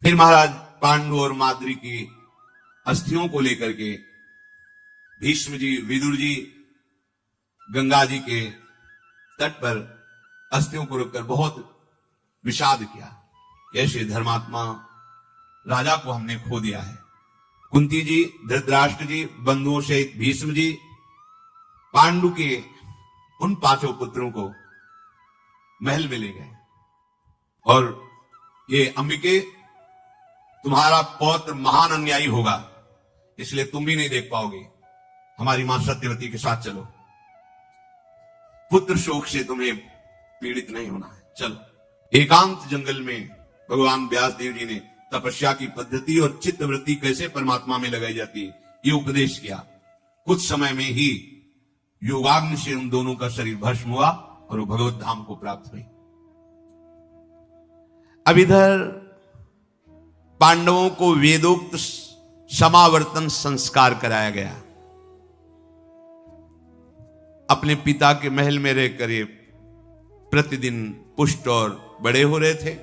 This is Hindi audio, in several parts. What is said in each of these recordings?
फिर महाराज पांडु और माद्री की अस्थियों को लेकर के भीष्म जी, विदुर जी गंगा जी के तट पर अस्थियों को रखकर बहुत विषाद किया। कैसे धर्मात्मा राजा को हमने खो दिया है। कुंती जी, धृतराष्ट्र जी, बंधुओं से भीष्म जी, पांडु के उन 5 पुत्रों को महल में ले गए और ये अंबिके तुम्हारा पौत्र महान अन्यायी होगा, इसलिए तुम भी नहीं देख पाओगे, हमारी मां सत्यवती के साथ चलो, पुत्र शोक से तुम्हें पीड़ित नहीं होना है, चलो। एकांत जंगल में भगवान व्यास देव जी ने तपस्या की पद्धति और चित्तवृत्ति कैसे परमात्मा में लगाई जाती है ये उपदेश किया। कुछ समय में ही योगाग्नि से उन दोनों का शरीर भस्म हुआ और वो भगवत धाम को प्राप्त हुई। अब इधर पांडवों को वेदोक्त समावर्तन संस्कार कराया गया। अपने पिता के महल में रहकर ये प्रतिदिन पुष्ट और बड़े हो रहे थे।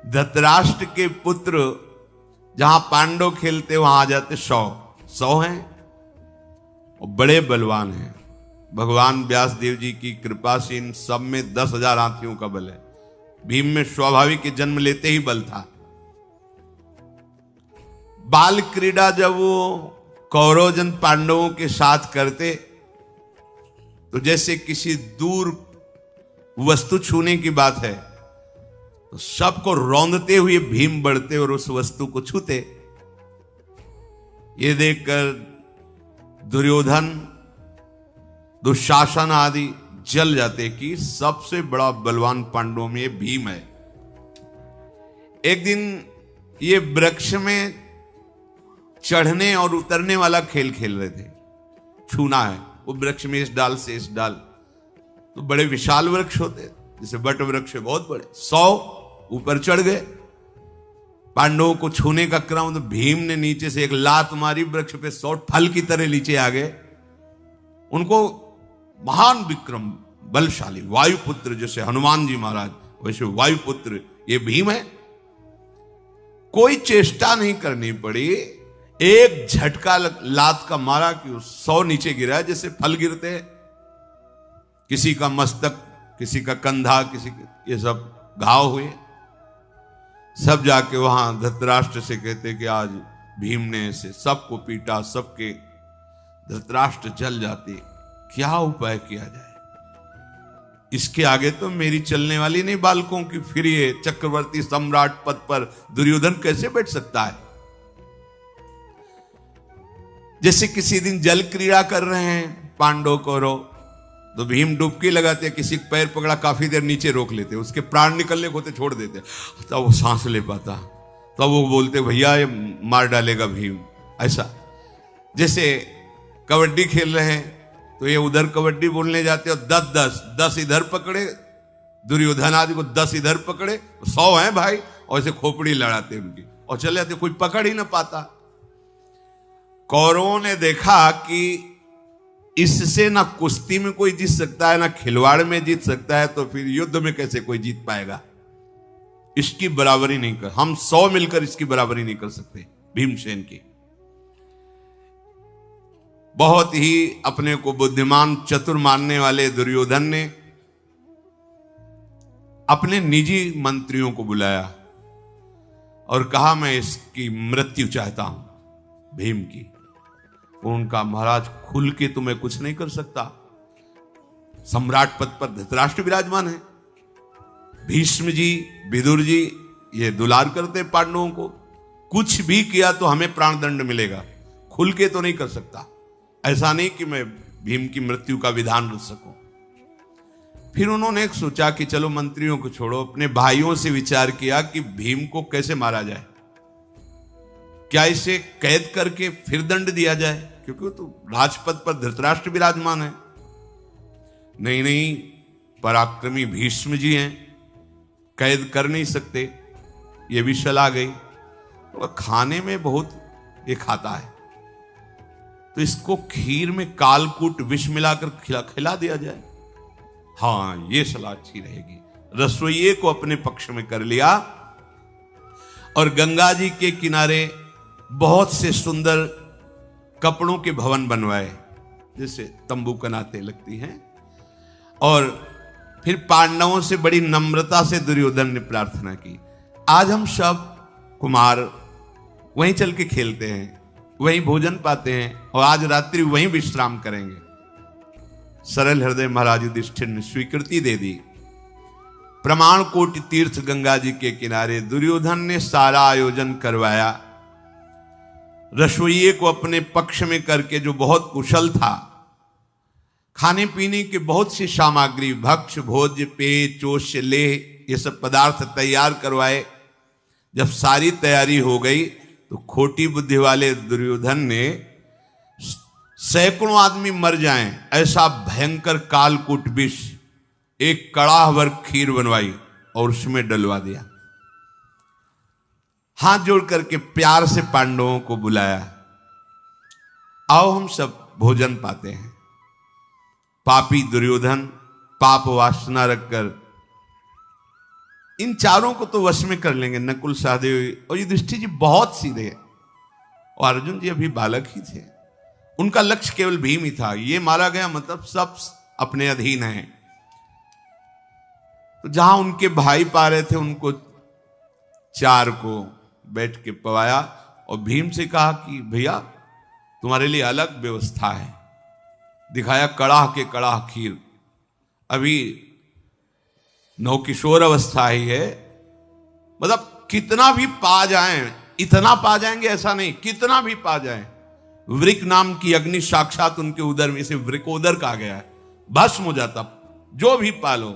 धृतराष्ट्र के पुत्र जहां पांडव खेलते वहां आ जाते 100 हैं और बड़े बलवान हैं। भगवान व्यास देव जी की कृपा से इन सब में 10,000 हाथियों का बल है। भीम में स्वाभाविक जन्म लेते ही बल था। बाल क्रीड़ा जब वो कौरवजन पांडवों के साथ करते तो जैसे किसी दूर वस्तु छूने की बात है तो सबको रौंदते हुए भीम बढ़ते और उस वस्तु को छूते। ये देखकर दुर्योधन, दुशासन आदि जल जाते कि सबसे बड़ा बलवान पांडवों में भीम है। एक दिन ये वृक्ष में चढ़ने और उतरने वाला खेल खेल रहे थे। छूना है वो वृक्ष में, इस डाल से इस डाल, तो बड़े विशाल वृक्ष होते जैसे बट वृक्ष बहुत बड़े, 100 ऊपर चढ़ गए। पांडवों को छूने का क्रम, तो भीम ने नीचे से एक लात मारी, वृक्ष पे 100 फल की तरह नीचे आ गए। उनको महान विक्रम बलशाली वायुपुत्र, जैसे हनुमान जी महाराज वैसे वायुपुत्र ये भीम है। कोई चेष्टा नहीं करनी पड़ी, एक झटका लात का मारा कि 100 नीचे गिरा जैसे फल गिरते हैं। किसी का मस्तक, किसी का कंधा, किसी के ये सब घाव हुए। सब जाके वहां धृतराष्ट्र से कहते कि आज भीम ने ऐसे सबको पीटा, सबके धृतराष्ट्र जल जाते, क्या उपाय किया जाए। इसके आगे तो मेरी चलने वाली नहीं बालकों की, फिर ये चक्रवर्ती सम्राट पद पर दुर्योधन कैसे बैठ सकता है। जैसे किसी दिन जल क्रीड़ा कर रहे हैं पांडव कौरव, तो भीम डुबकी लगाते, किसी पैर पकड़ा काफी देर नीचे रोक लेते, उसके प्राण निकलने को होते छोड़ देते, तब वो सांस ले पाता, तब वो बोलते भैया ये मार डालेगा भीम। ऐसा जैसे कबड्डी खेल रहे हैं तो ये उधर कबड्डी बोलने जाते और 10 इधर पकड़े, दुर्योधन आदि को 10 इधर पकड़े, 100 हैं भाई, और ऐसे खोपड़ी लड़ाते उनकी और चले जाते, कोई पकड़ ही ना पाता। कौरवों ने देखा कि इससे ना कुश्ती में कोई जीत सकता है, ना खिलवाड़ में जीत सकता है, तो फिर युद्ध में कैसे कोई जीत पाएगा। इसकी बराबरी नहीं कर, हम 100 मिलकर इसकी बराबरी नहीं कर सकते भीमसेन की। बहुत ही अपने को बुद्धिमान चतुर मानने वाले दुर्योधन ने अपने निजी मंत्रियों को बुलाया और कहा मैं इसकी मृत्यु चाहता हूं भीम की। उनका महाराज खुल के तो मैं कुछ नहीं कर सकता, सम्राट पद पर धृतराष्ट्र विराजमान है, भीष्म जी, विदुर जी ये दुलार करते पांडवों को, कुछ भी किया तो हमें प्राणदंड मिलेगा, खुल के तो नहीं कर सकता। ऐसा नहीं कि मैं भीम की मृत्यु का विधान रच सकूं। फिर उन्होंने एक सोचा कि चलो मंत्रियों को छोड़ो, अपने भाइयों से विचार किया कि भीम को कैसे मारा जाए, क्या इसे कैद करके फिर दंड दिया जाए, क्योंकि तो राजपद पर धृतराष्ट्र विराजमान है। नहीं, पराक्रमी भीष्म जी हैं, कैद कर नहीं सकते, ये भी सलाह गई। तो खाने में बहुत ये खाता है, तो इसको खीर में कालकूट विष मिलाकर खिला दिया जाए। हाँ, ये सलाह अच्छी रहेगी। रसोइये को अपने पक्ष में कर लिया और गंगा जी के किनारे बहुत से सुंदर कपड़ों के भवन बनवाए, जैसे तंबू कनाते लगती हैं। और फिर पांडवों से बड़ी नम्रता से दुर्योधन ने प्रार्थना की, आज हम सब कुमार वहीं चल के खेलते हैं, वहीं भोजन पाते हैं और आज रात्रि वहीं विश्राम करेंगे। सरल हृदय महाराज युधिष्ठिर ने स्वीकृति दे दी। प्रमाण कोटि तीर्थ गंगा जी के किनारे दुर्योधन ने सारा आयोजन करवाया। रसोइये को अपने पक्ष में करके, जो बहुत कुशल था, खाने पीने की बहुत सी सामग्री, भक्ष भोज्य पेय चोष्य लेह, ये सब पदार्थ तैयार करवाए। जब सारी तैयारी हो गई तो खोटी बुद्धि वाले दुर्योधन ने सैकड़ों आदमी मर जाएं ऐसा भयंकर कालकूट विष एक कड़ाह भर खीर बनवाई और उसमें डलवा दिया। हाथ जोड़ करके प्यार से पांडवों को बुलाया, आओ हम सब भोजन पाते हैं। पापी दुर्योधन पाप वासना रखकर इन चारों को तो वश में कर लेंगे, नकुल सहदेव और युधिष्ठिर जी बहुत सीधे, और अर्जुन जी अभी बालक ही थे। उनका लक्ष्य केवल भीम ही था। ये मारा गया मतलब सब अपने अधीन हैं। तो जहां उनके भाई पा रहे थे, उनको चार को बैठ के पवाया और भीम से कहा कि भैया तुम्हारे लिए अलग व्यवस्था है। दिखाया कड़ाह के कड़ाह खीर। अभी नवकिशोर अवस्था ही है, मतलब कितना भी पा जाएं, इतना पा जाएंगे ऐसा नहीं, कितना भी पा जाएं। वृक नाम की अग्नि साक्षात उनके उदर में से वृकोदर कहा गया है, भस्म हो जाता जो भी पालो।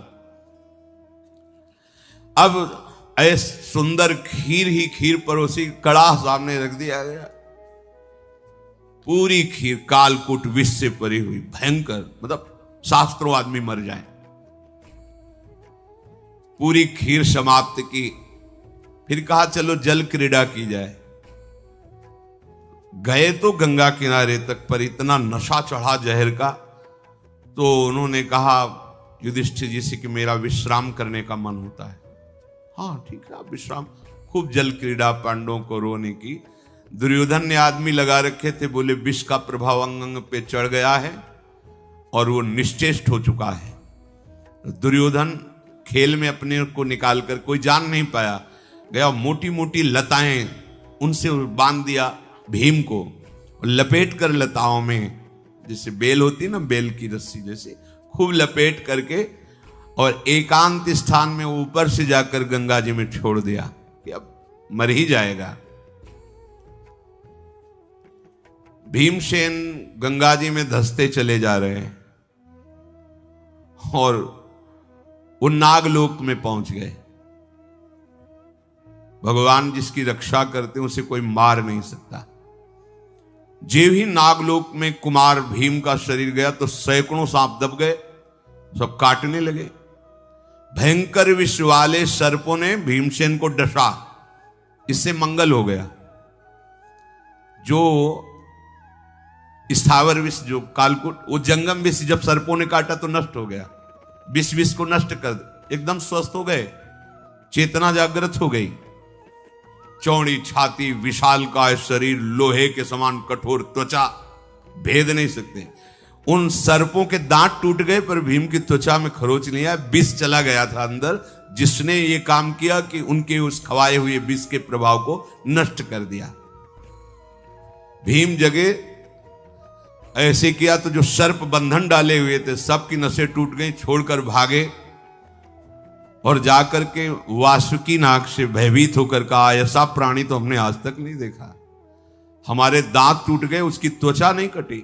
अब ऐसे सुंदर खीर ही खीर परोसी, कड़ाह सामने रख दिया गया। पूरी खीर कालकूट विष से परी हुई, भयंकर, मतलब शास्त्रों आदमी मर जाए। पूरी खीर समाप्त की। फिर कहा चलो जल क्रीड़ा की जाए। गए तो गंगा किनारे तक, पर इतना नशा चढ़ा जहर का, तो उन्होंने कहा युधिष्ठिर जी से कि मेरा विश्राम करने का मन होता है। हाँ ठीक है, आप विश्राम। खूब जल क्रीड़ा पांडवों को रोने की। दुर्योधन ने आदमी लगा रखे थे, बोले विष का प्रभाव अंग अंग पे चढ़ गया है और वो निश्चेष्ट हो चुका है। दुर्योधन खेल में अपने को निकाल कर, कोई जान नहीं पाया, गया मोटी मोटी लताएं उनसे बांध दिया भीम को, और लपेट कर लताओं में, जैसे बेल होती ना, बेल की रस्सी जैसे, खूब लपेट करके और एकांत स्थान में ऊपर से जाकर गंगा जी में छोड़ दिया कि अब मर ही जाएगा। भीमसेन गंगा जी में धंसते चले जा रहे हैं और वो नागलोक में पहुंच गए। भगवान जिसकी रक्षा करते हैं उसे कोई मार नहीं सकता। जे ही नागलोक में कुमार भीम का शरीर गया तो सैकड़ों सांप दब गए, सब काटने लगे। भयंकर विष वाले सर्पों ने भीमसेन को डसा, इससे मंगल हो गया। जो स्थावर विष, जो कालकूट, वो जंगम विष जब सर्पों ने काटा तो नष्ट हो गया। विष को नष्ट कर एकदम स्वस्थ हो गए, चेतना जागृत हो गई। चौड़ी छाती, विशाल का शरीर, लोहे के समान कठोर त्वचा, भेद नहीं सकते। उन सर्पों के दांत टूट गए पर भीम की त्वचा में खरोच नहीं आया। विष चला गया था अंदर, जिसने ये काम किया कि उनके उस खवाए हुए विष के प्रभाव को नष्ट कर दिया। भीम जगे ऐसे किया तो जो सर्प बंधन डाले हुए थे सबकी नसें टूट गई, छोड़कर भागे और जाकर के वासुकी नाग से भयभीत होकर कहा, ऐसा प्राणी तो हमने आज तक नहीं देखा। हमारे दांत टूट गए, उसकी त्वचा नहीं कटी,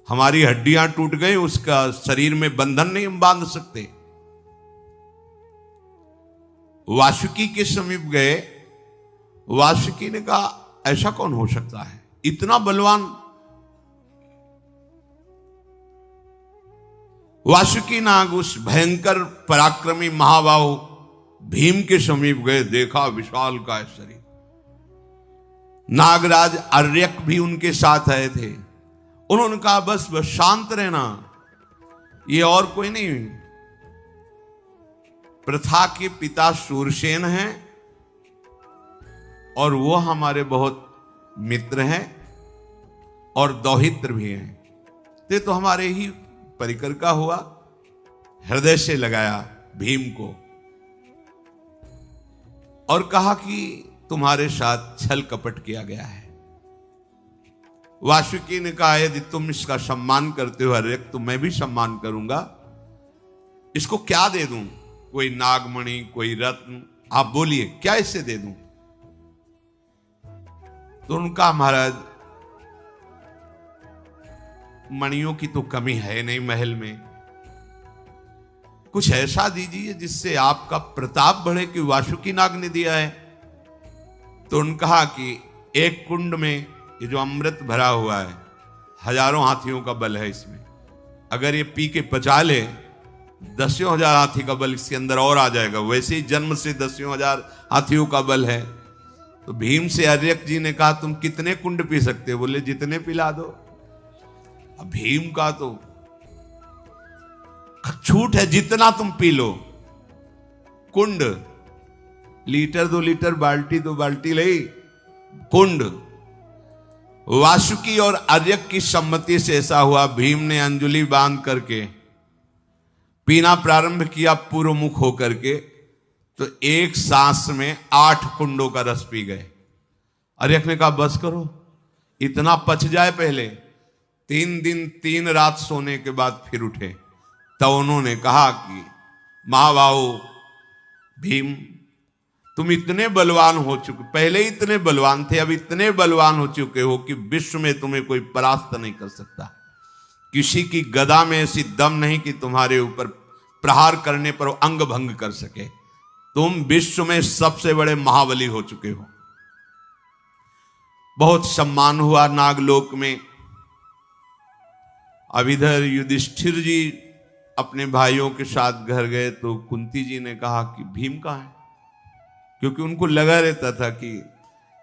हमारी हड्डियां टूट गई, उसका शरीर में बंधन नहीं हम बांध सकते। वासुकी के समीप गए। वासुकी ने कहा ऐसा कौन हो सकता है, इतना बलवान। वासुकी नाग उस भयंकर पराक्रमी महाबाहु भीम के समीप गए, देखा विशाल का शरीर। नागराज अर्यक भी उनके साथ आए थे। उन्होंने कहा बस बस शांत रहना, ये और कोई नहीं, प्रथा के पिता शूरसेन हैं और वो हमारे बहुत मित्र हैं और दौहित्र भी हैं। ते तो हमारे ही परिकर का हुआ। हृदय से लगाया भीम को और कहा कि तुम्हारे साथ छल कपट किया गया है। वासुकी ने कहा यदि तुम इसका सम्मान करते हो हर्यक तो मैं भी सम्मान करूंगा। इसको क्या दे दूं? कोई नागमणि, कोई रत्न, आप बोलिए क्या इससे दे दूं? तो उनका महाराज मणियों की तो कमी है नहीं महल में, कुछ ऐसा दीजिए जिससे आपका प्रताप बढ़े कि वासुकी नाग ने दिया है। तो उन्होंने कहा कि एक कुंड में ये जो अमृत भरा हुआ है, हजारों हाथियों का बल है इसमें, अगर ये पी के पचा ले 10,000 हाथी का बल इसके अंदर और आ जाएगा। वैसे ही जन्म से 10,000 हाथियों का बल है। तो भीम से अर्यक जी ने कहा तुम कितने कुंड पी सकते हो? बोले जितने पिला दो। अब भीम का तो छूट है, जितना तुम पी लो। कुंड लीटर 2 लीटर, बाल्टी 2 बाल्टी ले कुंड। वासुकी और अर्यक की सम्मति से ऐसा हुआ, भीम ने अंजुलि बांध करके पीना प्रारंभ किया पूर्व मुख होकर के, तो एक सांस में 8 कुंडों का रस पी गए। अर्यक ने कहा बस करो, इतना पच जाए पहले। 3 दिन 3 रात सोने के बाद फिर उठे। तब उन्होंने कहा कि महाबाहु भीम, तुम इतने बलवान हो चुके, पहले ही इतने बलवान थे, अब इतने बलवान हो चुके हो कि विश्व में तुम्हें कोई परास्त नहीं कर सकता। किसी की गदा में ऐसी दम नहीं कि तुम्हारे ऊपर प्रहार करने पर अंग भंग कर सके। तुम विश्व में सबसे बड़े महाबली हो चुके हो। बहुत सम्मान हुआ नागलोक में। अब इधर युधिष्ठिर जी अपने भाइयों के साथ घर गए तो कुंती जी ने कहा कि भीम कहाँ है? क्योंकि उनको लगा रहता था कि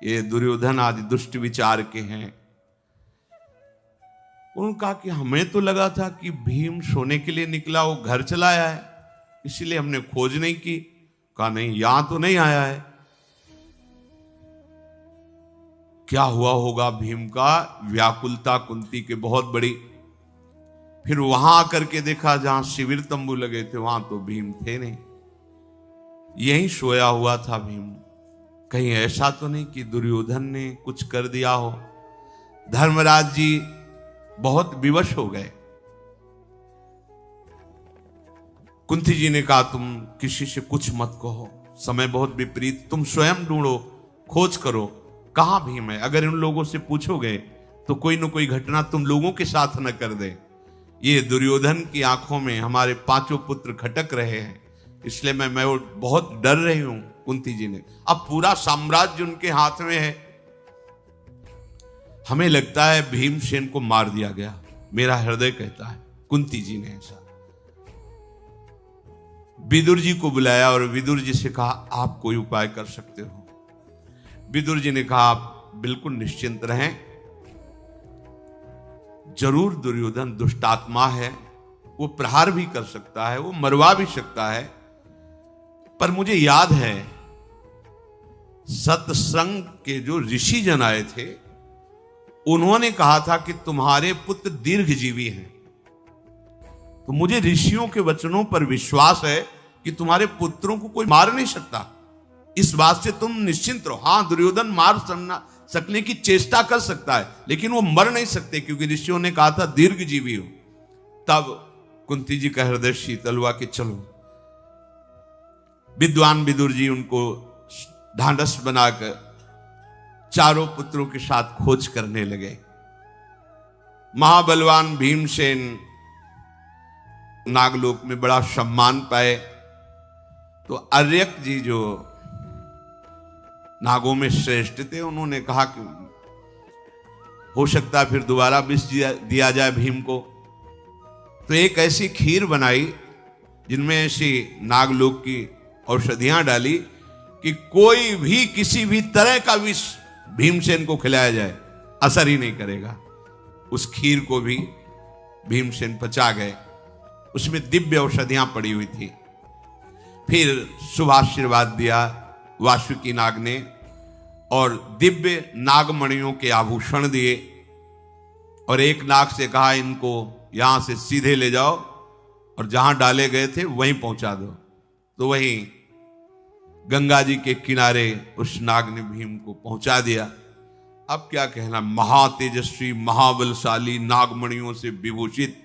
ये दुर्योधन आदि दुष्ट विचार के हैं। उन्होंने कहा कि हमें तो लगा था कि भीम सोने के लिए निकला, वो घर चला आया है, इसीलिए हमने खोज नहीं की। कहा नहीं, यहां तो नहीं आया है। क्या हुआ होगा भीम का? व्याकुलता कुंती के बहुत बड़ी। फिर वहां आकर के देखा जहां शिविर तंबू लगे थे वहां तो भीम थे नहीं, यहीं सोया हुआ था भीम। कहीं ऐसा तो नहीं कि दुर्योधन ने कुछ कर दिया हो? धर्मराज जी बहुत विवश हो गए। कुंती जी ने कहा तुम किसी से कुछ मत कहो, समय बहुत विपरीत, तुम स्वयं ढूंढो, खोज करो कहां भीम है। अगर इन लोगों से पूछोगे तो कोई न कोई घटना तुम लोगों के साथ न कर दे। ये दुर्योधन की आंखों में हमारे 5 पुत्र खटक रहे हैं, इसलिए मैं बहुत डर रही हूं। कुंती जी ने, अब पूरा साम्राज्य उनके हाथ में है, हमें लगता है भीमसेन को मार दिया गया, मेरा हृदय कहता है। कुंती जी ने ऐसा विदुर जी को बुलाया और विदुर जी से कहा आप कोई उपाय कर सकते हो? विदुर जी ने कहा आप बिल्कुल निश्चिंत रहें, जरूर दुर्योधन दुष्टात्मा है, वो प्रहार भी कर सकता है, वो मरवा भी सकता है, पर मुझे याद है सतसंग के जो ऋषि जन आए थे उन्होंने कहा था कि तुम्हारे पुत्र दीर्घजीवी हैं। तो मुझे ऋषियों के वचनों पर विश्वास है कि तुम्हारे पुत्रों को कोई मार नहीं सकता, इस बात से तुम निश्चिंत रहो। हां, दुर्योधन मार सकने की चेष्टा कर सकता है लेकिन वो मर नहीं सकते, क्योंकि ऋषियों ने कहा था दीर्घजीवी हो। तब कुंती जी का हृदय शीतल हुआ कि चलो। विद्वान विदुर जी उनको ढांढस बनाकर चारों पुत्रों के साथ खोज करने लगे। महाबलवान भीमसेन नागलोक में बड़ा सम्मान पाए। तो अर्यक जी जो नागों में श्रेष्ठ थे उन्होंने कहा कि हो सकता है फिर दोबारा विष दिया जाए भीम को। तो एक ऐसी खीर बनाई जिनमें ऐसी नागलोक की औषधियां डाली कि कोई भी किसी भी तरह का विष भीमसेन को खिलाया जाए असर ही नहीं करेगा। उस खीर को भी भीमसेन पचा गए, उसमें दिव्य औषधियां पड़ी हुई थी। फिर शुभ आशीर्वाद दिया वासुकी नाग ने और दिव्य नागमणियों के आभूषण दिए और एक नाग से कहा इनको यहां से सीधे ले जाओ और जहां डाले गए थे वहीं पहुंचा दो। तो वहीं गंगा जी के किनारे उस नाग ने भीम को पहुंचा दिया। अब क्या कहना, महातेजस्वी महाबलशाली नागमणियों से विभूषित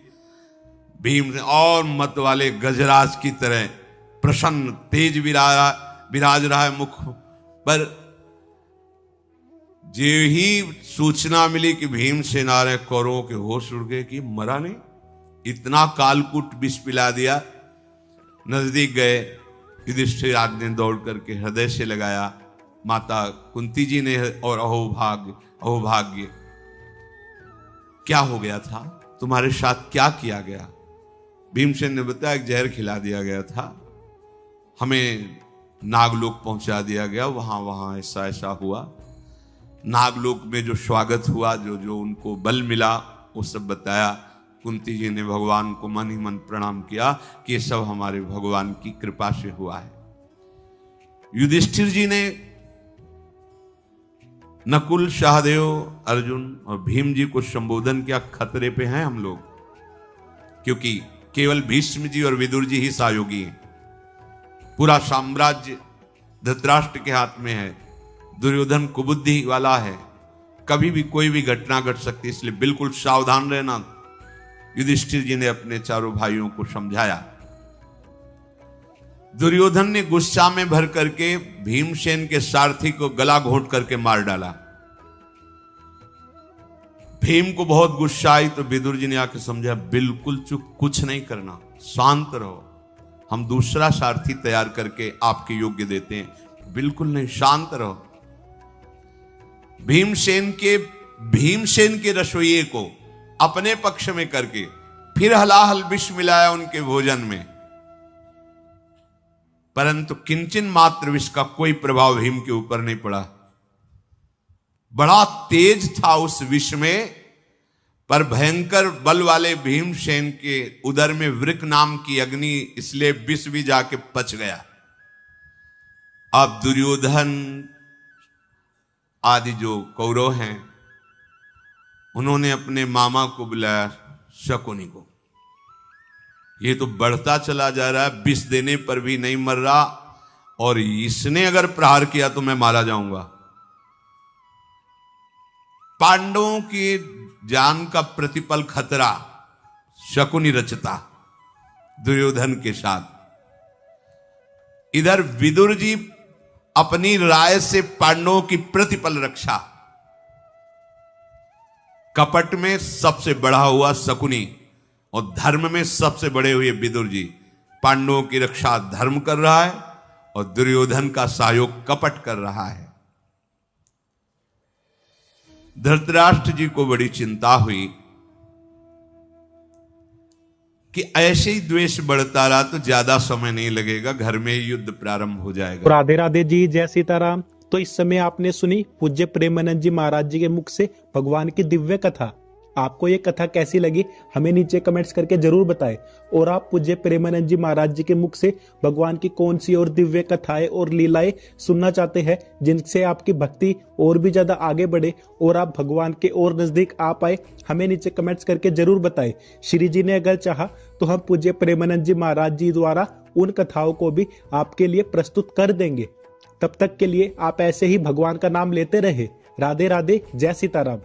भीम से और मत वाले गजराज की तरह प्रसन्न तेज विराज रहा है मुख पर। जो ही सूचना मिली कि भीमसेन आ रहे, कौरवों के होश उड़ गए कि मरा नहीं, इतना कालकूट विष पिला दिया। नजदीक गए, युधिष्ठिर आदि ने दौड़ करके हृदय से लगाया। माता कुंती जी ने और अहोभाग्य क्या हो गया था, तुम्हारे साथ क्या किया गया? भीमसेन ने बताया एक जहर खिला दिया गया था, हमें नागलोक पहुंचा दिया गया, वहां ऐसा ऐसा हुआ। नागलोक में जो स्वागत हुआ, जो उनको बल मिला, वो सब बताया। कुंती जी ने भगवान को मन ही मन प्रणाम किया कि ये सब हमारे भगवान की कृपा से हुआ है। युधिष्ठिर जी ने नकुल, सहदेव, अर्जुन और भीम जी को संबोधन किया, खतरे पे हैं हम लोग, क्योंकि केवल भीष्म जी और विदुर जी ही सहयोगी हैं। पूरा साम्राज्य धृतराष्ट्र के हाथ में है, दुर्योधन कुबुद्धि वाला है, कभी भी कोई भी घटना घट सकती है, इसलिए बिल्कुल सावधान रहना। युधिष्ठिर जी ने अपने चारों भाइयों को समझाया। दुर्योधन ने गुस्सा में भर करके भीमसेन के सारथी को गला घोंट करके मार डाला। भीम को बहुत गुस्सा आई तो विदुर जी ने आके समझा, बिल्कुल चुप, कुछ नहीं करना, शांत रहो, हम दूसरा सारथी तैयार करके आपके योग्य देते हैं। बिल्कुल नहीं, शांत रहो। भीमसेन के रसोइये को अपने पक्ष में करके फिर हलाहल विष मिलाया उनके भोजन में, परंतु किंचन मात्र विष का कोई प्रभाव भीम के ऊपर नहीं पड़ा। बड़ा तेज था उस विष में, पर भयंकर बल वाले भीमसेन के उदर में वृक नाम की अग्नि, इसलिए विष भी जाके पच गया। अब दुर्योधन आदि जो कौरव हैं, उन्होंने अपने मामा को बुलाया, शकुनी को। ये तो बढ़ता चला जा रहा है, विष देने पर भी नहीं मर रहा, और इसने अगर प्रहार किया तो मैं मारा जाऊंगा। पांडवों की जान का प्रतिपल खतरा शकुनी रचता दुर्योधन के साथ। इधर विदुर जी अपनी राय से पांडवों की प्रतिपल रक्षा। कपट में सबसे बड़ा हुआ शकुनी और धर्म में सबसे बड़े हुए विदुर जी। पांडवों की रक्षा धर्म कर रहा है और दुर्योधन का सहयोग कपट कर रहा है। धृतराष्ट्र जी को बड़ी चिंता हुई कि ऐसे ही द्वेष बढ़ता रहा तो ज्यादा समय नहीं लगेगा, घर में ही युद्ध प्रारंभ हो जाएगा। राधे राधे जी, जय सीताराम। तो इस समय आपने सुनी पूज्य प्रेमानंद जी महाराज जी के मुख से भगवान की दिव्य कथा। आपको ये कथा कैसी लगी हमें नीचे कमेंट्स करके जरूर बताएं। और आप पूज्य प्रेमानंद जी महाराज जी के मुख से भगवान की कौन सी और दिव्य कथाएं और लीलाएं सुनना चाहते हैं, जिनसे आपकी भक्ति और भी ज्यादा आगे बढ़े और आप भगवान के और नजदीक आ पाए, हमें नीचे कमेंट्स करके जरूर बताएं। श्री जी ने अगर चाहा तो हम पूज्य प्रेमानंद जी महाराज जी द्वारा उन कथाओं को भी आपके लिए प्रस्तुत कर देंगे। तब तक के लिए आप ऐसे ही भगवान का नाम लेते रहे। राधे राधे, जय सीताराम।